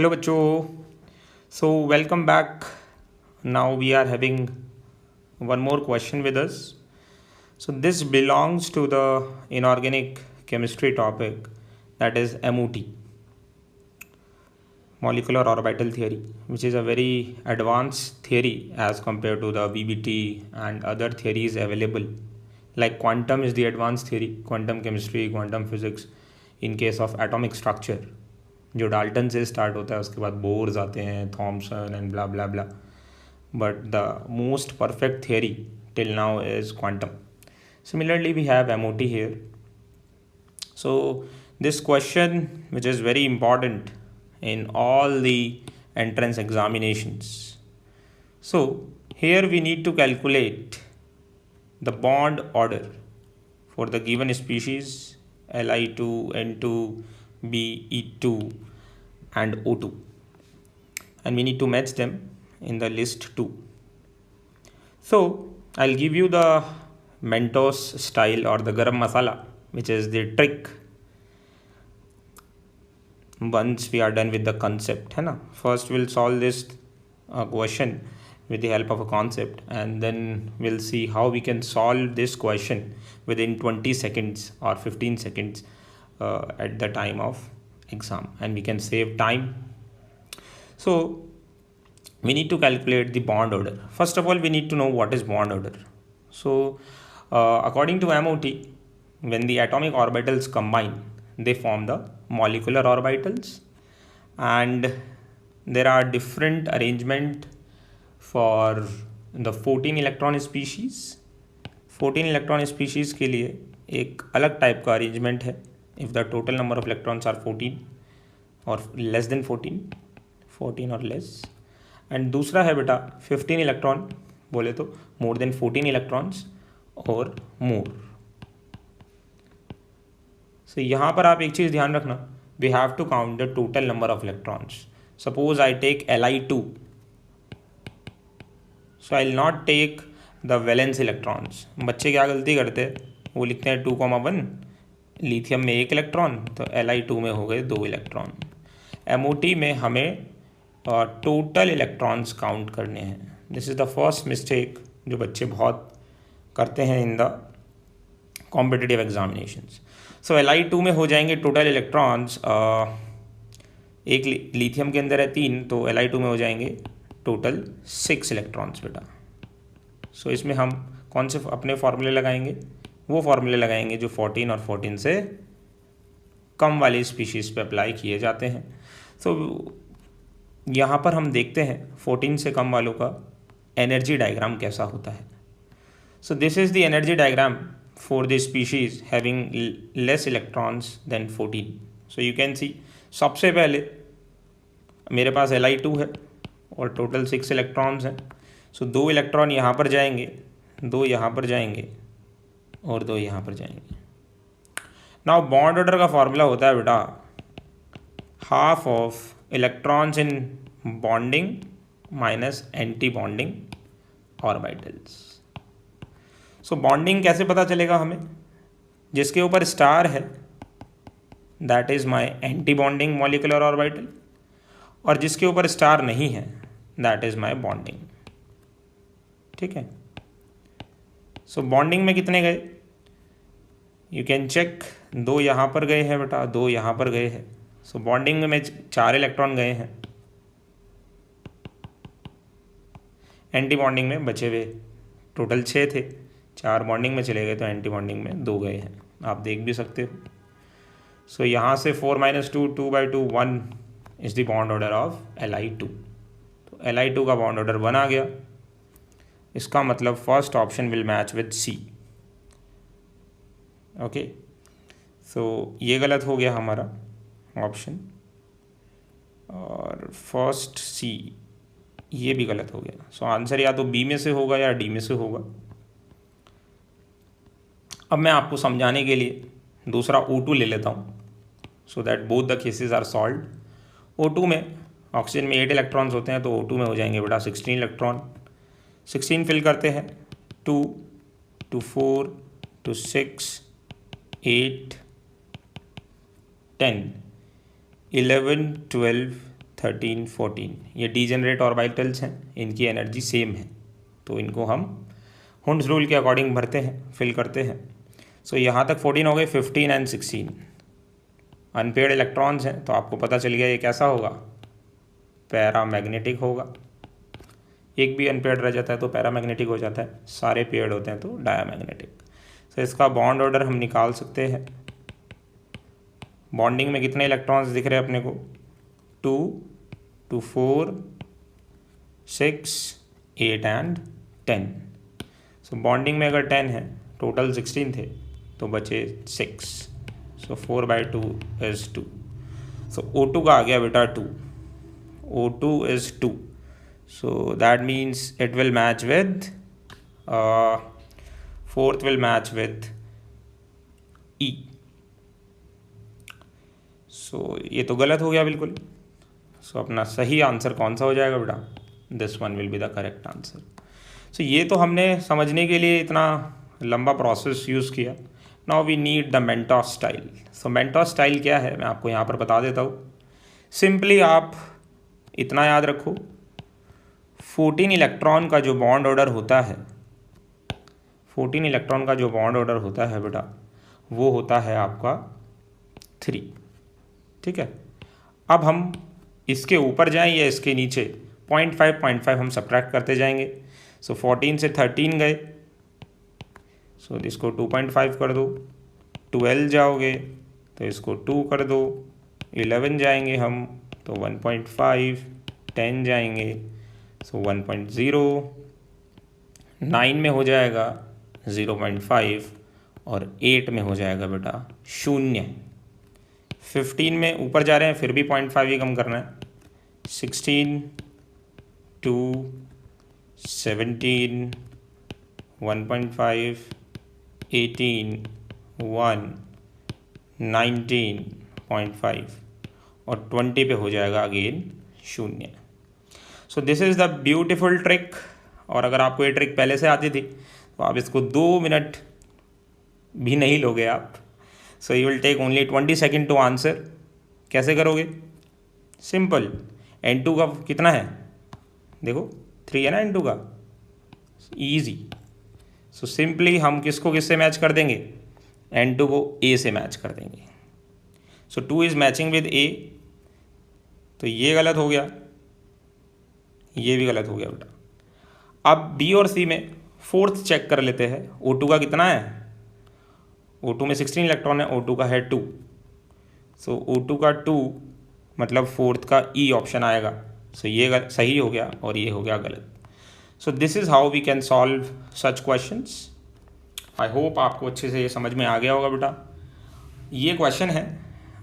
Hello बच्चों. So welcome back. Now we are having one more question with us. So this belongs to the inorganic chemistry topic, that is MOT, molecular orbital theory, which is a very advanced theory as compared to the VBT and other theories available. Like quantum is the advanced theory, quantum chemistry, quantum physics in case of atomic structure. जो Dalton से start होता है उसके बाद bourse आते हैं, Thomson and blah blah blah. But the most perfect theory till now is quantum. Similarly, we have MOT here. So this question, which is very important in all the entrance examinations. So here we need to calculate the bond order for the given species Li2, N2, Be2 and O2, and we need to match them in the list 2. So I'll give you the Mentos style or the garam masala, which is the trick once we are done with the concept, है ना. First we'll solve this question with the help of a concept, and then we'll see how we can solve this question within 20 seconds or 15 seconds at the time of exam, and we can save time. So we need to calculate the bond order. First of all, we need to know what is bond order. So according to MOT, when the atomic orbitals combine, they form the molecular orbitals, and there are different arrangement for the 14 electron species. 14 electron species के लिए एक अलग type का arrangement है. If the total number of electrons are 14 और less than 14 और less. And दूसरा है बेटा 15 इलेक्ट्रॉन बोले तो मोर देन 14 इलेक्ट्रॉन्स और मोर. सो यहाँ पर आप एक चीज़ ध्यान रखना, we have to count the total number of electrons. Suppose I take Li2, so I will not take the valence electrons. बच्चे क्या गलती करते हैं, वो लिखते हैं 2,1, लिथियम में 1 इलेक्ट्रॉन, तो Li2 में हो गए 2 इलेक्ट्रॉन. MOT में हमें टोटल इलेक्ट्रॉन्स काउंट करने हैं. This is the first mistake जो बच्चे बहुत करते हैं in the competitive examinations. So Li2 में हो जाएंगे टोटल इलेक्ट्रॉन्स, एक लिथियम के अंदर है 3, तो Li2 में हो जाएंगे टोटल 6 इलेक्ट्रॉन्स बेटा. सो इसमें हम कौन से अपने फॉर्मूले लगाएंगे, वो फॉर्मूले लगाएंगे जो 14 और 14 से कम वाली स्पीशीज़ पे अप्लाई किए जाते हैं. सो यहाँ पर हम देखते हैं 14 से कम वालों का एनर्जी डायग्राम कैसा होता है. So this is the energy diagram for the species having less electrons than 14. So you can see, सबसे पहले मेरे पास Li2 है और टोटल 6 इलेक्ट्रॉन्स हैं. सो 2 इलेक्ट्रॉन यहाँ पर जाएंगे, 2 यहाँ पर जाएंगे और 2 यहाँ पर जाएंगे. नाउ बॉन्ड ऑर्डर का फॉर्मूला होता है बेटा half of electrons in bonding minus anti bonding orbitals. So bonding कैसे पता चलेगा हमें, जिसके ऊपर स्टार है that is my anti bonding molecular orbital, और जिसके ऊपर स्टार नहीं है दैट इज़ माय बॉन्डिंग. ठीक है. सो बॉन्डिंग में कितने गए, यू कैन चेक. 2 यहाँ पर गए हैं बेटा, 2 यहाँ पर गए हैं. सो बॉन्डिंग में 4 इलेक्ट्रॉन गए हैं. एंटी बॉन्डिंग में बचे हुए टोटल 6 थे, 4 बॉन्डिंग में चले गए, तो एंटी बॉन्डिंग में 2 गए हैं. आप देख भी सकते हो. सो यहाँ से 4 - 2, 2/2, 1 is the bond order of Li2. तो Li2 का बॉन्ड ऑर्डर 1 आ गया. इसका मतलब first option will match with C. Okay. So ये गलत हो गया हमारा ऑप्शन, और फर्स्ट C ये भी गलत हो गया. सो आंसर या तो B में से होगा या D में से होगा. अब मैं आपको समझाने के लिए दूसरा O2 ले लेता हूँ, so that both the cases are solved. O2 में ऑक्सीजन में 8 इलेक्ट्रॉन्स होते हैं, तो O2 में हो जाएंगे बेटा 16 इलेक्ट्रॉन. 16 फिल करते हैं, 2 to 4 to 6 8 10 11 12 13, 14, ये डीजेनरेट ऑर्बिटल्स हैं, इनकी एनर्जी सेम है, तो इनको हम हुंड्स रूल के अकॉर्डिंग भरते हैं, फिल करते हैं। सो यहाँ तक 14 हो गए, 15 एंड 16 अनपेयर्ड इलेक्ट्रॉन्स हैं, तो आपको पता चल गया ये कैसा होगा, पैरामैग्नेटिक होगा। एक भी अनपेयर्ड रह जाता है तो पैरामैग्नेटिक हो जाता है, सारे पेयर्ड होते हैं तो डायामैग्नेटिक। सो इसका बॉन्ड ऑर्डर हम निकाल सकते हैं। बॉन्डिंग में कितने इलेक्ट्रॉन्स दिख रहे हैं अपने को, 2 to 4, 6, 8 एंड 10। सो बॉन्डिंग में अगर 10 है, टोटल 16 थे तो बचे 6, सो 4/2 is 2। सो O2 का आ गया बेटा 2, O2 is 2, so that means it will match with fourth will match with E। सो ये तो गलत हो गया बिल्कुल। सो अपना सही आंसर कौन सा हो जाएगा बेटा, this one will be the correct answer. So ये तो हमने समझने के लिए इतना लंबा प्रोसेस यूज़ किया। Now we need the Mentos style. So Mentos style क्या है मैं आपको यहाँ पर बता देता हूँ। सिंपली आप इतना याद रखो, 14 इलेक्ट्रॉन का जो बॉन्ड ऑर्डर होता है, 14 इलेक्ट्रॉन का जो बॉन्ड ऑर्डर होता है बेटा, वो होता है आपका 3। ठीक है, अब हम इसके ऊपर जाएं या इसके नीचे, 0.5 हम सब्ट्रैक्ट करते जाएंगे। सो 14 से 13 गए, सो इसको 2.5 कर दो, 12 जाओगे तो इसको 2 कर दो, 11 जाएंगे हम तो 1.5, 10 जाएंगे सो 1.0, 9 में हो जाएगा 0.5 और 8 में हो जाएगा बेटा 0। 15 में ऊपर जा रहे हैं फिर भी 0.5 ही कम करना है, 16, 2, 17, 1.5, 18, 1, 19.5 और 20 पे हो जाएगा again 0। So this is the beautiful trick. और अगर आपको ये ट्रिक पहले से आती थी तो आप इसको 2 मिनट भी नहीं लोगे आप। So you will take only 20 second to answer. कैसे करोगे, सिंपल, N2 का कितना है देखो, 3 है ना N2 का, ईजी। सो सिंपली हम किसको किससे मैच कर देंगे, N2 को A से मैच कर देंगे। सो 2 इज़ मैचिंग विद A, तो ये गलत हो गया, ये भी गलत हो गया बेटा। अब B और C में फोर्थ चेक कर लेते हैं। O2 का कितना है, O2 में 16 इलेक्ट्रॉन है, O2 का है 2। सो O2 का 2 मतलब फोर्थ का E ऑप्शन आएगा। सो ये सही हो गया और ये हो गया गलत। So this is how we can solve such questions. I hope आपको अच्छे से ये समझ में आ गया होगा बेटा। ये क्वेश्चन है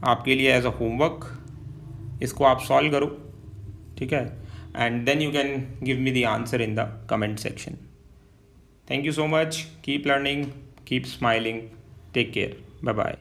आपके लिए एज अ होमवर्क, इसको आप सॉल्व करो, ठीक है, and then you can give me the answer in the comment section. Thank you so much, keep learning, keep smiling, take care, bye bye.